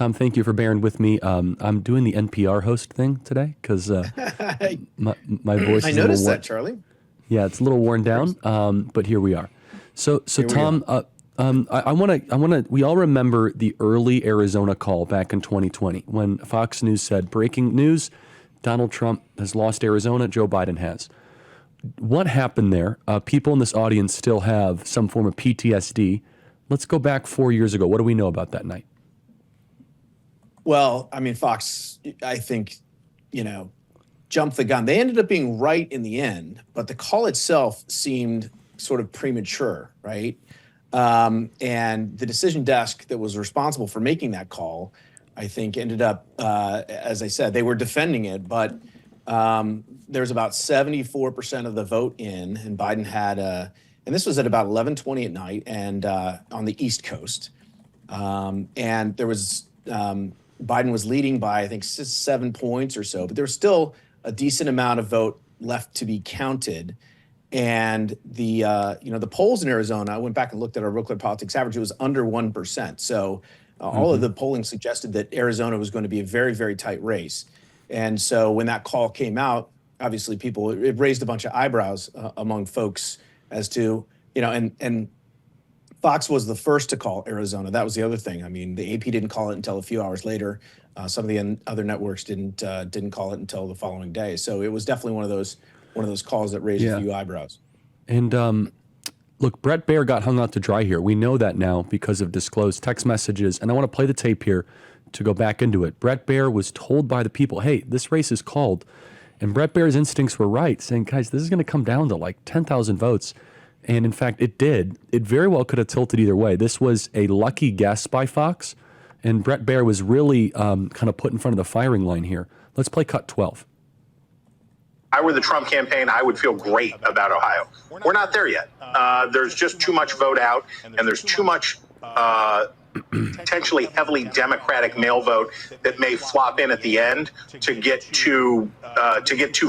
Tom, thank you for bearing with me. I'm doing the NPR host thing today because my voice I is noticed that, Charlie. Yeah, it's a little worn down, but here we are. So Tom, I want to. We all remember the early Arizona call back in 2020 when Fox News said, "Breaking news: Donald Trump has lost Arizona. Joe Biden has." What happened there? People in this audience still have some form of PTSD. Let's go back 4 years ago. What do we know about that night? Well, I mean, Fox, I think, jumped the gun. They ended up being right in the end, but the call itself seemed sort of premature, right? And the decision desk that was responsible for making that call, I think, ended up, as I said, they were defending it, but there's about 74% of the vote in, and Biden had and this was at about 11:20 at night, and on the East Coast, and there was Biden was leading by I think 7 points or so, but there was still a decent amount of vote left to be counted. And the the polls in Arizona, I went back and looked at our Real Clear Politics average, it was under 1%. So all of the polling suggested that Arizona was going to be a very, very tight race. And so when that call came out, obviously it raised a bunch of eyebrows among folks as to, and Fox was the first to call Arizona. That was the other thing. I mean, the AP didn't call it until a few hours later. Some of the other networks didn't call it until the following day. So it was definitely one of those calls that raised a few eyebrows. And look, Bret Baier got hung out to dry here. We know that now because of disclosed text messages. And I want to play the tape here to go back into it. Bret Baier was told by the people, hey, this race is called. And Bret Baier's instincts were right, saying, guys, this is going to come down to like 10,000 votes. And in fact, it did. It very well could have tilted either way. This was a lucky guess by Fox. And Bret Baier was really kind of put in front of the firing line here. Let's play cut 12. I were the Trump campaign, I would feel great about Ohio. We're not there yet. There's just too much vote out, and there's too much potentially heavily Democratic mail vote that may flop in at the end to get too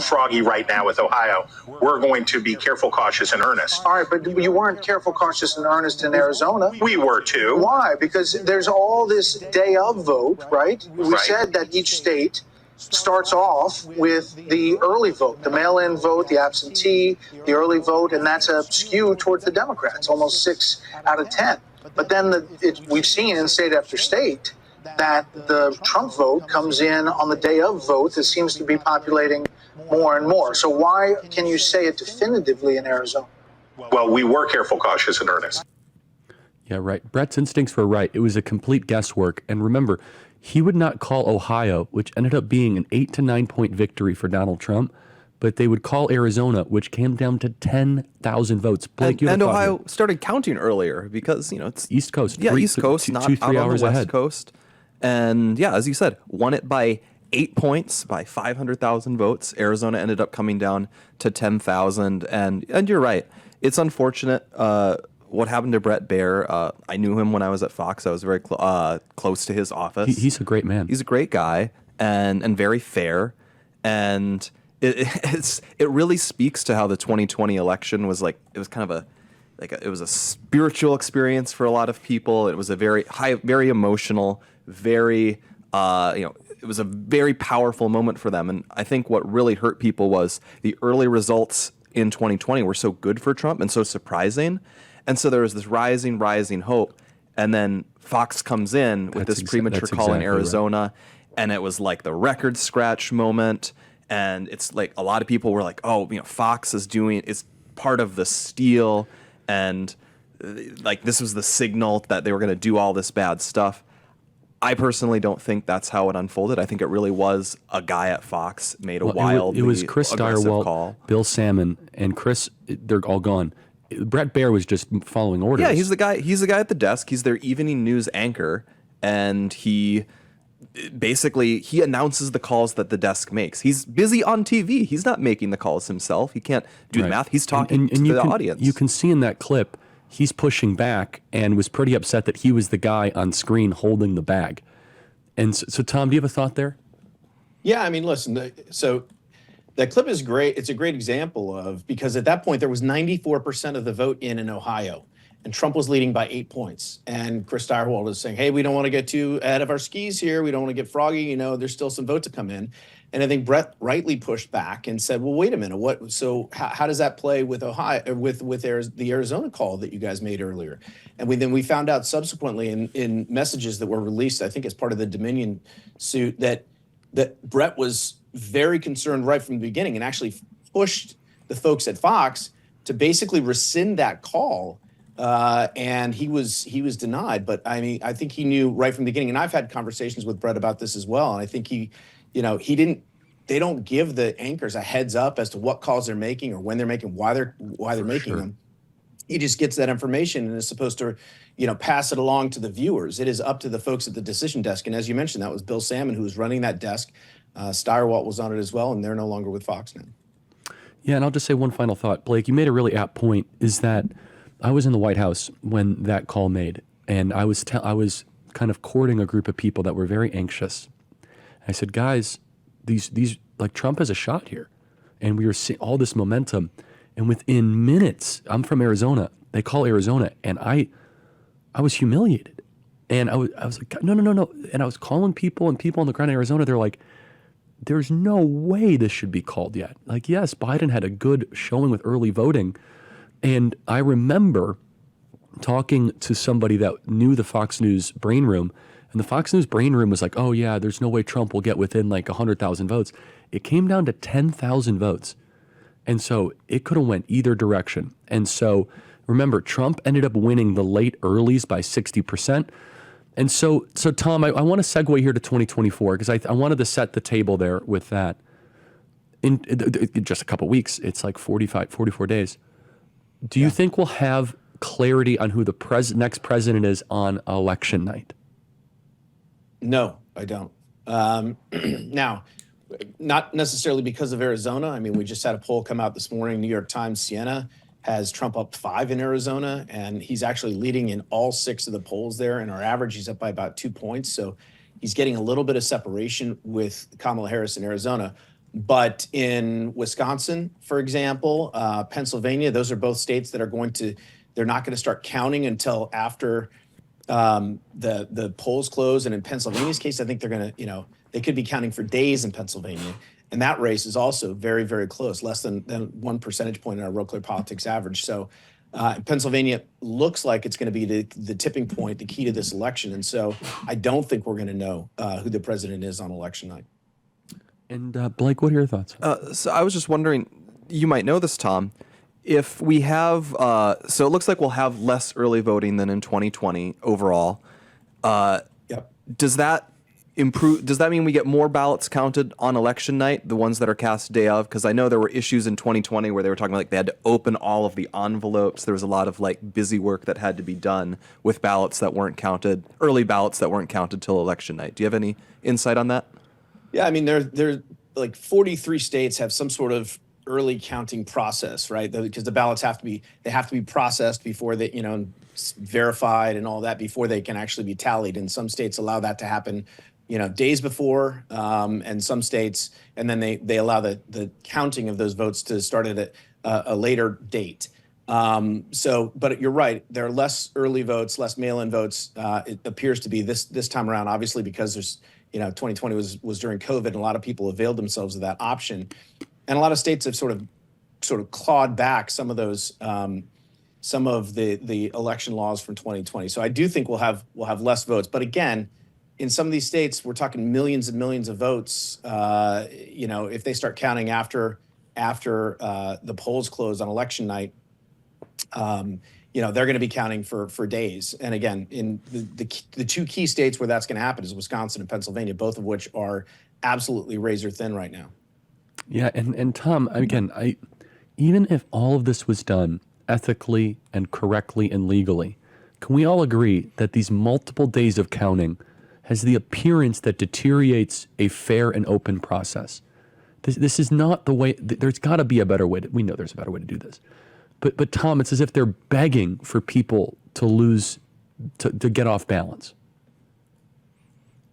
froggy right now with Ohio. We're going to be careful, cautious, and earnest. All right, but you weren't careful, cautious, and earnest in Arizona. We were too. Why? Because there's all this day of vote, right? We said that each state starts off with the early vote, the mail-in vote, the absentee, the early vote, and that's a skew towards the Democrats, almost 6 out of 10. But then we've seen in state after state that the Trump vote comes in on the day of vote that seems to be populating more and more. So why can you say it definitively in Arizona? Well, we were careful, cautious, and earnest. Yeah, right. Brett's instincts were right. It was a complete guesswork. And remember, he would not call Ohio, which ended up being an 8 to 9 point victory for Donald Trump, but they would call Arizona, which came down to 10,000 votes. Blake, and Ohio started counting earlier because, it's East Coast. Yeah, East Coast, not 2-3 out on hours the West ahead. Coast. And yeah, as you said, won it by 8 points, by 500,000 votes. Arizona ended up coming down to 10,000. And you're right. It's unfortunate what happened to Bret Baier. I knew him when I was at Fox. I was very close to his office. He's a great man. He's a great guy and very fair. And it really speaks to how the 2020 election was like. It was kind of it was a spiritual experience for a lot of people. It was a very emotional, very it was a very powerful moment for them. And I think what really hurt people was the early results in 2020 were so good for Trump and so surprising. And so there was this rising hope. And then Fox comes in with this premature call in Arizona. Right. And it was like the record scratch moment. And it's like a lot of people were like, oh, Fox is part of the steal. And like this was the signal that they were going to do all this bad stuff. I personally don't think that's how it unfolded. I think it really was a guy at Fox made a wildly It was Chris Direwalt, call. Bill Salmon, and Chris. They're all gone. Bret Baier was just following orders. Yeah, he's the guy. He's the guy at the desk. He's their evening news anchor, and he announces the calls that the desk makes. He's busy on TV. He's not making the calls himself. He can't do the math. He's talking to the audience. You can see in that clip, he's pushing back and was pretty upset that he was the guy on screen holding the bag. And so Tom, do you have a thought there? Yeah, I mean, listen, so that clip is great. It's a great example of, because at that point there was 94% of the vote in Ohio. and Trump was leading by 8 points. And Chris Stirewalt is saying, hey, we don't want to get too ahead of our skis here. We don't want to get froggy. You know, there's still some vote to come in. And I think Brett rightly pushed back and said, well, wait a minute. What? So how does that play with Ohio, with the Arizona call that you guys made earlier? And then we found out subsequently in messages that were released, I think as part of the Dominion suit, that Brett was very concerned right from the beginning and actually pushed the folks at Fox to basically rescind that call. And he was denied. But I mean, I think he knew right from the beginning. And I've had conversations with Brett about this as well. And I think they don't give the anchors a heads up as to what calls they're making or when they're making, why they're making them. He just gets that information and is supposed to, pass it along to the viewers. It is up to the folks at the decision desk. And as you mentioned, that was Bill Salmon who was running that desk. Stirewalt was on it as well, and they're no longer with Fox now. Yeah, and I'll just say one final thought. Blake, you made a really apt point, is that I was in the White House when that call made, and I was kind of courting a group of people that were very anxious. I said, guys, these like Trump has a shot here. And we were seeing all this momentum. And within minutes, I'm from Arizona. They call Arizona, and I was humiliated. And I was like, no. And I was calling people, and people on the ground in Arizona, they're like, there's no way this should be called yet. Like, yes, Biden had a good showing with early voting. And I remember talking to somebody that knew the Fox News brain room, and the Fox News brain room was like, oh yeah, there's no way Trump will get within like 100,000 votes. It came down to 10,000 votes. And so it could have went either direction. And so remember, Trump ended up winning the late earlies by 60%. And so Tom, I want to segue here to 2024 because I wanted to set the table there with that. In just a couple of weeks, it's like 44 days. Do you think we'll have clarity on who the next president is on election night? No, I don't. Now, not necessarily because of Arizona. I mean, we just had a poll come out this morning. New York Times, Siena has Trump up 5 in Arizona, and he's actually leading in all 6 of the polls there. And our average, he's up by about 2 points. So he's getting a little bit of separation with Kamala Harris in Arizona. But in Wisconsin, for example, Pennsylvania, those are both states that they're not going to start counting until after the polls close. And in Pennsylvania's case, I think they're going to, they could be counting for days in Pennsylvania. And that race is also very, very close, less than 1 percentage point in our Real Clear Politics average. So Pennsylvania looks like it's going to be the tipping point, the key to this election. And so I don't think we're going to know who the president is on election night. And Blake, what are your thoughts? So I was just wondering, you might know this, Tom, if we have, so it looks like we'll have less early voting than in 2020 overall. Yep. Does that mean we get more ballots counted on election night, the ones that are cast day of? Because I know there were issues in 2020 where they were talking like they had to open all of the envelopes. There was a lot of like busy work that had to be done with ballots that weren't counted, early ballots that weren't counted till election night. Do you have any insight on that? Yeah, I mean, there like 43 states have some sort of early counting process, right? Because the ballots have to be processed before they, verified and all that before they can actually be tallied. And some states allow that to happen, days before, and some states, and then they allow the counting of those votes to start at a later date. But you're right, there are less early votes, less mail-in votes. It appears to be this time around, obviously, because there's 2020 was during COVID, and a lot of people availed themselves of that option, and a lot of states have sort of clawed back some of those, some of the election laws from 2020. So I do think we'll have less votes, but again, in some of these states, we're talking millions and millions of votes. If they start counting after the polls close on election night, they're going to be counting for days. And again, in the 2 key states where that's going to happen is Wisconsin and Pennsylvania, both of which are absolutely razor thin right now. Yeah, and Tom, again, even if all of this was done ethically and correctly and legally, can we all agree that these multiple days of counting has the appearance that deteriorates a fair and open process? This is not the way. There's got to be a better way. We know there's a better way to do this. But Tom, it's as if they're begging for people to lose, to get off balance.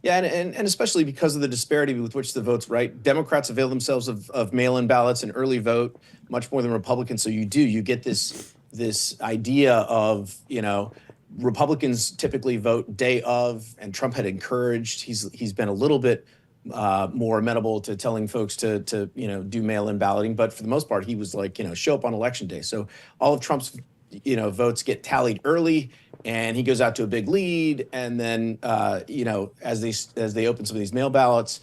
Yeah, and especially because of the disparity with which the votes, right? Democrats avail themselves of mail-in ballots and early vote much more than Republicans. So you get this this idea of, Republicans typically vote day of, and Trump had encouraged. He's been a little bit more amenable to telling folks to do mail-in balloting, but for the most part, he was like, show up on election day. So all of Trump's votes get tallied early, and he goes out to a big lead, and then as they open some of these mail ballots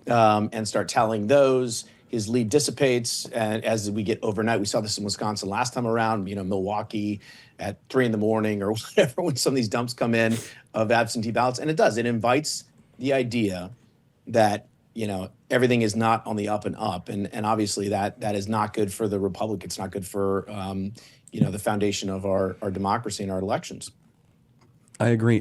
and start tallying those, his lead dissipates. And as we get overnight, we saw this in Wisconsin last time around, Milwaukee at 3 a.m. or whatever, when some of these dumps come in of absentee ballots. And it invites the idea that, everything is not on the up and up. And obviously that is not good for the Republic. It's not good for, the foundation of our democracy and our elections. I agree.